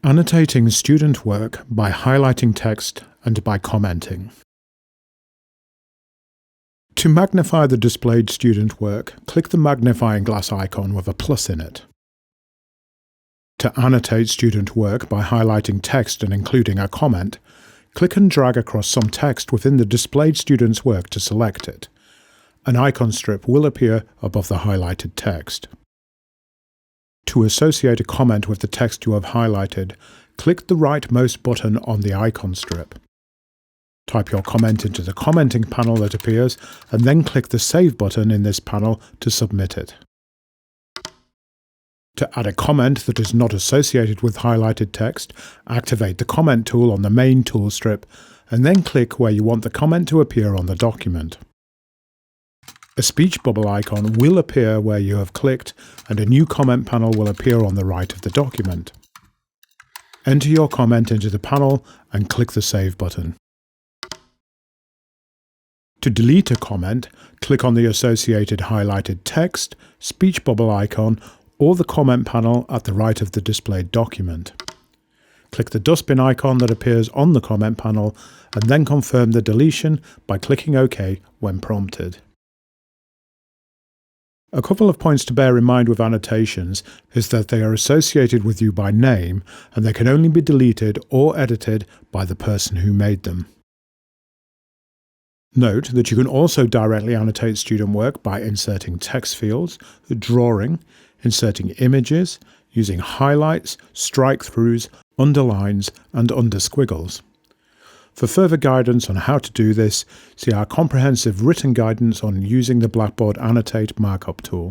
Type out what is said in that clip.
Annotating student work by highlighting text and by commenting. To magnify the displayed student work, click the magnifying glass icon with a plus in it. To annotate student work by highlighting text and including a comment, click and drag across some text within the displayed student's work to select it. An icon strip will appear above the highlighted text. To associate a comment with the text you have highlighted, click the rightmost button on the icon strip. Type your comment into the commenting panel that appears, and then click the Save button in this panel to submit it. To add a comment that is not associated with highlighted text, activate the Comment tool on the main tool strip, and then click where you want the comment to appear on the document. A speech bubble icon will appear where you have clicked, and a new comment panel will appear on the right of the document. Enter your comment into the panel and click the Save button. To delete a comment, click on the associated highlighted text, speech bubble icon, or the comment panel at the right of the displayed document. Click the dustbin icon that appears on the comment panel, and then confirm the deletion by clicking OK when prompted. A couple of points to bear in mind with annotations is that they are associated with you by name, and they can only be deleted or edited by the person who made them. Note that you can also directly annotate student work by inserting text fields, drawing, inserting images, using highlights, strike-throughs, underlines, and undersquiggles. For further guidance on how to do this, see our comprehensive written guidance on using the Blackboard Annotate markup tool.